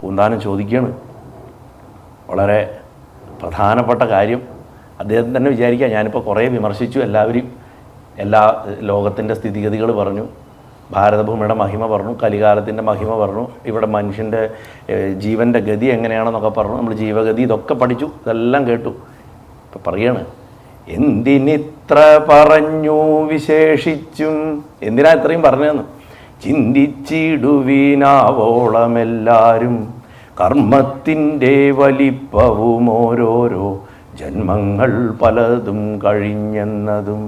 പൂന്താനം ചോദിക്കുകയാണ്. വളരെ പ്രധാനപ്പെട്ട കാര്യം അദ്ദേഹം തന്നെ വിചാരിക്കുക, ഞാനിപ്പോൾ കുറേ വിമർശിച്ചു, എല്ലാവരും എല്ലാ ലോകത്തിൻ്റെ സ്ഥിതിഗതികൾ പറഞ്ഞു, ഭാരതഭൂമിയുടെ മഹിമ പറഞ്ഞു, കലികാലത്തിൻ്റെ മഹിമ പറഞ്ഞു, ഇവിടെ മനുഷ്യൻ്റെ ജീവൻ്റെ ഗതി എങ്ങനെയാണെന്നൊക്കെ പറഞ്ഞു, നമ്മൾ ജീവഗതി ഇതൊക്കെ പഠിച്ചു, ഇതെല്ലാം കേട്ടു. ഇപ്പം പറയാണ്, എന്തിനിത്ര പറഞ്ഞു വിശേഷിച്ചും, എന്തിനാ ഇത്രയും പറഞ്ഞതെന്ന്, ചിന്തിച്ചിടുവീനാവോളമെല്ലാരും കർമ്മത്തിൻ്റെ വലിപ്പവും ഓരോരോ ജന്മങ്ങൾ പലതും കഴിഞ്ഞെന്നതും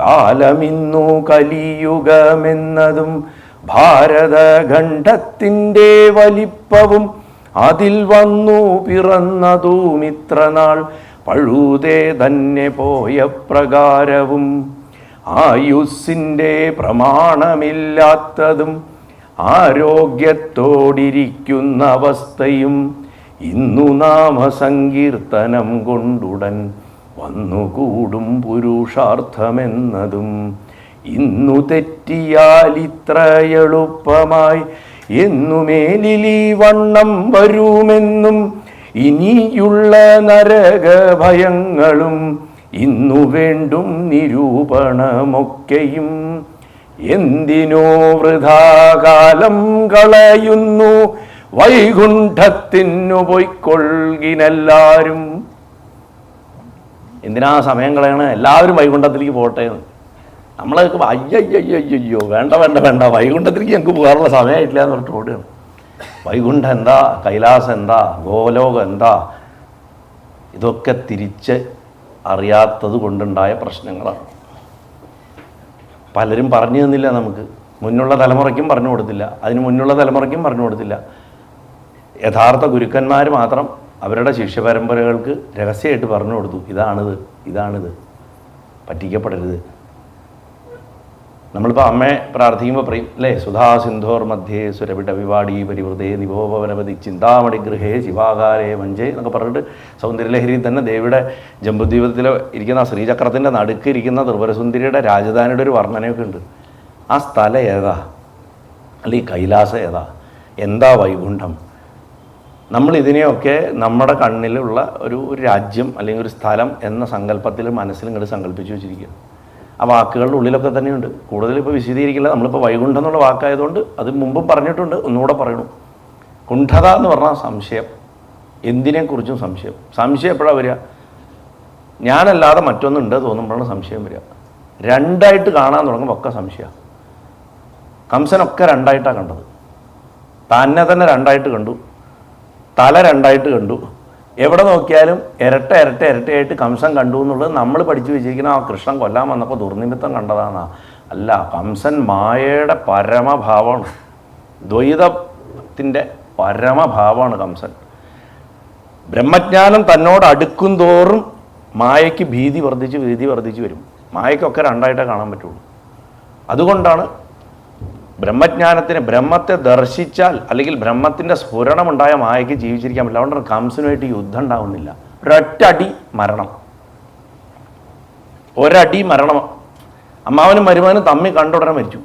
കാലമിന്നു കലിയുഗമെന്നതും ഭാരതഖണ്ഡത്തിൻ്റെ വലിപ്പവും അതിൽ വന്നു പിറന്നതും ഇത്ര നാൾ പഴുതേ തന്നെ പോയ പ്രകാരവും ആയുസ്സിൻ്റെ പ്രമാണമില്ലാത്തതും ആരോഗ്യത്തോടിരിക്കുന്ന അവസ്ഥയും ഇന്നു നാമസങ്കീർത്തനം കൊണ്ടുടൻ വന്നുകൂടും പുരുഷാർത്ഥമെന്നതും ഇന്നു തെറ്റിയാൽ ഇത്ര എളുപ്പമായി എന്നുമേലിലീ വണ്ണം വരുമെന്നും ഇനിയുള്ള നരകഭയങ്ങളും ഇന്നു വേണ്ടും നിരൂപണമൊക്കെയും എന്തിനോ വൃഥാകാലം കളയുന്നു വൈകുണ്ഠത്തിനു പൊയ്ക്കൊള്ളിനെല്ലാരും. എന്തിനാ സമയം കളയണ, എല്ലാവരും വൈകുണ്ഠത്തിലേക്ക് പോട്ടെ എന്ന്. നമ്മളൊക്കെ അയ്യോ വേണ്ട വേണ്ട വേണ്ട, വൈകുണ്ഠത്തിലേക്ക് ഞങ്ങൾക്ക് പോകാനുള്ള സമയമായിട്ടില്ല എന്ന് പറഞ്ഞിട്ട് ഓടുകയാണ്. വൈകുണ്ഠം എന്താ, കൈലാസം എന്താ, ഗോലോകം എന്താ, ഇതൊക്കെ തിരിച്ച് അറിയാത്തത് കൊണ്ടുണ്ടായ പ്രശ്നങ്ങളാണ്. പലരും പറഞ്ഞു തന്നില്ല നമുക്ക്, മുന്നുള്ള തലമുറയ്ക്കും പറഞ്ഞു കൊടുത്തില്ല, അതിന് മുന്നുള്ള തലമുറയ്ക്കും പറഞ്ഞു കൊടുത്തില്ല. യഥാർത്ഥ ഗുരുക്കന്മാർ മാത്രം അവരുടെ ശിഷ്യപരമ്പരകൾക്ക് രഹസ്യമായിട്ട് പറഞ്ഞു കൊടുത്തു, ഇതാണിത്, പറ്റിക്കപ്പെടരുത്. നമ്മളിപ്പോൾ അമ്മയെ പ്രാർത്ഥിക്കുമ്പോൾ പറയും അല്ലേ, സുധാ സിന്ധോർ മധ്യേ സുരവിട വിവാടി പരിവൃതേ നിവോപവനപതി ചിന്താമണി ഗൃഹേ ശിവാകാരേ മഞ്ചേ എന്നൊക്കെ പറഞ്ഞിട്ട് സൗന്ദര്യലഹരിയിൽ തന്നെ ദേവിയുടെ ജംബുദ്വീപത്തിൽ ഇരിക്കുന്ന ശ്രീചക്രത്തിൻ്റെ നടുക്ക് ഇരിക്കുന്ന ത്രിപുരസുന്ദരിയുടെ രാജധാനിയുടെ ഒരു വർണ്ണനയൊക്കെ ഉണ്ട്. ആ സ്ഥലം ഏതാ, അല്ലെങ്കിൽ കൈലാസം ഏതാ, എന്താ വൈകുണ്ഠം? നമ്മളിതിനെയൊക്കെ നമ്മുടെ കണ്ണിലുള്ള ഒരു രാജ്യം അല്ലെങ്കിൽ ഒരു സ്ഥലം എന്ന സങ്കല്പത്തിൽ മനസ്സിൽ ഇങ്ങോട്ട് സങ്കല്പിച്ച് വെച്ചിരിക്കുക. ആ വാക്കുകളുടെ ഉള്ളിലൊക്കെ തന്നെയുണ്ട്. കൂടുതൽ ഇപ്പോൾ വിശദീകരിക്കില്ല. നമ്മളിപ്പോൾ വൈകുണ്ഠം എന്നുള്ള വാക്കായതുകൊണ്ട് അത് മുമ്പും പറഞ്ഞിട്ടുണ്ട്, ഒന്നുകൂടെ പറയണു. കുണ്ഠത എന്ന് പറഞ്ഞാൽ സംശയം, എന്തിനെക്കുറിച്ചും സംശയം. സംശയം എപ്പോഴാണ് വരിക? ഞാനല്ലാതെ മറ്റൊന്നുണ്ട് തോന്നുമ്പോഴാണ് സംശയം വരിക. രണ്ടായിട്ട് കാണാൻ തുടങ്ങുമ്പോൾ ഒക്കെ സംശയമാണ്. കംസനൊക്കെ രണ്ടായിട്ടാണ് കണ്ടത്. തന്നെ രണ്ടായിട്ട് കണ്ടു, തല രണ്ടായിട്ട് കണ്ടു. എവിടെ നോക്കിയാലും ഇരട്ടയായിട്ട് കംസൻ കണ്ടു എന്നുള്ളത് നമ്മൾ പഠിച്ചു വെച്ചിരിക്കുന്ന ആ കൃഷ്ണൻ കൊല്ലാൻ വന്നപ്പോൾ ദുർനിമിത്തം കണ്ടതാണെന്നാ. അല്ല, കംസൻ മായയുടെ പരമഭാവമാണ്, ദ്വൈതത്തിൻ്റെ പരമഭാവമാണ് കംസൻ. ബ്രഹ്മജ്ഞാനം തന്നോട് അടുക്കും തോറും മായയ്ക്ക് ഭീതി വർദ്ധിച്ച് വരും. മായയ്ക്കൊക്കെ രണ്ടായിട്ടേ കാണാൻ പറ്റുള്ളൂ. അതുകൊണ്ടാണ് ബ്രഹ്മത്തെ ദർശിച്ചാൽ അല്ലെങ്കിൽ ബ്രഹ്മത്തിൻ്റെ സ്ഫുരണമുണ്ടായ മായയ്ക്ക് ജീവിച്ചിരിക്കാൻ പറ്റില്ല. അതുകൊണ്ടാണ് കംസനുമായിട്ട് യുദ്ധം ഉണ്ടാവുന്നില്ല. ഒരൊറ്റടി മരണം. അമ്മാവനും മരുമകനും തമ്മിൽ കണ്ടുടനെ മരിച്ചു.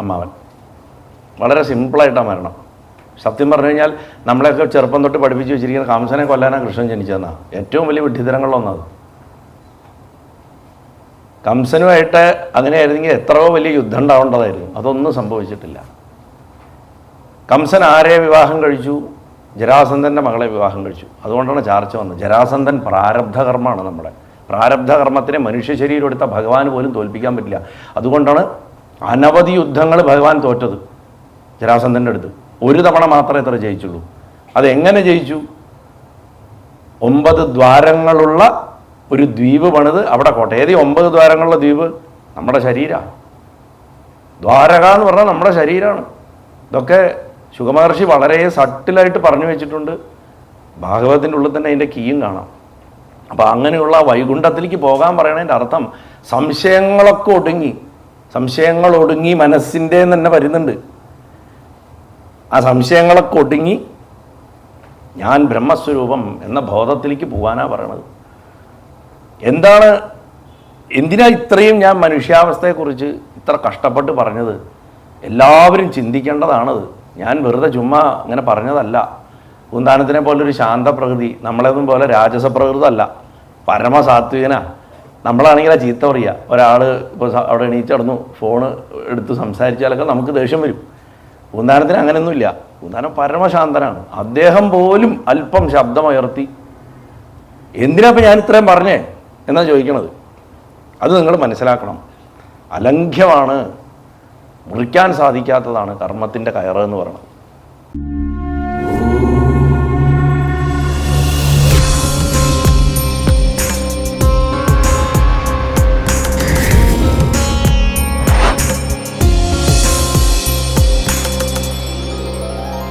അമ്മാവൻ വളരെ സിമ്പിളായിട്ടാണ് മരണം. സത്യം പറഞ്ഞു കഴിഞ്ഞാൽ നമ്മളെയൊക്കെ ചെറുപ്പം തൊട്ട് പഠിപ്പിച്ച് വെച്ചിരിക്കുന്ന കംസനെ കൊല്ലാനാണ് കൃഷ്ണൻ ജനിച്ചതെന്നാണ് ഏറ്റവും വലിയ വിഡ്ഢിതരങ്ങളിലൊന്നത്. കംസനുമായിട്ട് അങ്ങനെയായിരുന്നെങ്കിൽ എത്രയോ വലിയ യുദ്ധം ഉണ്ടാവേണ്ടതായിരുന്നു. അതൊന്നും സംഭവിച്ചിട്ടില്ല. കംസൻ ആരെ വിവാഹം കഴിച്ചു? ജരാസന്ധൻ്റെ മകളെ വിവാഹം കഴിച്ചു. അതുകൊണ്ടാണ് ചർച്ച വന്നത്. ജരാസന്ധൻ പ്രാരബ്ധകർമ്മമാണ്. നമ്മുടെ പ്രാരബ്ധകർമ്മത്തിനെ മനുഷ്യ ശരീരം എടുത്ത ഭഗവാന് പോലും തോൽപ്പിക്കാൻ പറ്റില്ല. അതുകൊണ്ടാണ് അനവധി യുദ്ധങ്ങൾ ഭഗവാൻ തോറ്റത് ജരാസന്ധൻ്റെ അടുത്ത്. ഒരു തവണ മാത്രമേ ഇത്ര ജയിച്ചുള്ളൂ. അതെങ്ങനെ ജയിച്ചു? 9 ദ്വാരങ്ങളുള്ള ഒരു ദ്വീപ് പണിത് അവിടെ കോട്ടെ. ഏത് 9 ദ്വാരങ്ങളുള്ള ദ്വീപ്? നമ്മുടെ ശരീരമാണ്. ദ്വാരക എന്ന് പറഞ്ഞാൽ നമ്മുടെ ശരീരമാണ്. ഇതൊക്കെ ശുഗമഹർഷി വളരെ സട്ടിലായിട്ട് പറഞ്ഞു വെച്ചിട്ടുണ്ട്. ഭാഗവതത്തിൻ്റെ ഉള്ളിൽ തന്നെ അതിൻ്റെ കീയും കാണാം. അപ്പോൾ അങ്ങനെയുള്ള വൈകുണ്ഠത്തിലേക്ക് പോകാൻ പറയണതിൻ്റെ അർത്ഥം സംശയങ്ങൾ ഒടുങ്ങി മനസ്സിൻ്റെ തന്നെ വരുന്നുണ്ട്. ആ സംശയങ്ങളൊക്കെ ഒടുങ്ങി ഞാൻ ബ്രഹ്മസ്വരൂപം എന്ന ബോധത്തിലേക്ക് പോകാനാണ് പറയണത്. എന്തിനാ ഇത്രയും ഞാൻ മനുഷ്യാവസ്ഥയെക്കുറിച്ച് ഇത്ര കഷ്ടപ്പെട്ട് പറഞ്ഞത്? എല്ലാവരും ചിന്തിക്കേണ്ടതാണത്. ഞാൻ വെറുതെ ചുമ്മാ അങ്ങനെ പറഞ്ഞതല്ല. പൂന്താനത്തിനെ പോലൊരു ശാന്ത പ്രകൃതി, നമ്മളെന്നും പോലെ രാജസ പ്രകൃതമല്ല, പരമസാത്വികനാ. നമ്മളാണെങ്കിൽ ആ ചീത്ത പറയുക, ഒരാൾ ഇപ്പോൾ അവിടെ എണീച്ചടന്നു ഫോണ് എടുത്ത് സംസാരിച്ചാലൊക്കെ നമുക്ക് ദേഷ്യം വരും. പൂന്താനത്തിന് അങ്ങനെയൊന്നുമില്ല. പൂന്താനം പരമശാന്തനാണ്. അദ്ദേഹം പോലും അല്പം ശബ്ദമുയർത്തി. എന്തിനാ ഇപ്പം ഞാൻ ഇത്രയും പറഞ്ഞേ എന്നാണ് ചോദിക്കണത്. അത് നിങ്ങൾ മനസ്സിലാക്കണം. അലംഘ്യമാണ്, മുറിക്കാൻ സാധിക്കാത്തതാണ് കർമ്മത്തിൻ്റെ കയറ് എന്ന് പറയുന്നത്.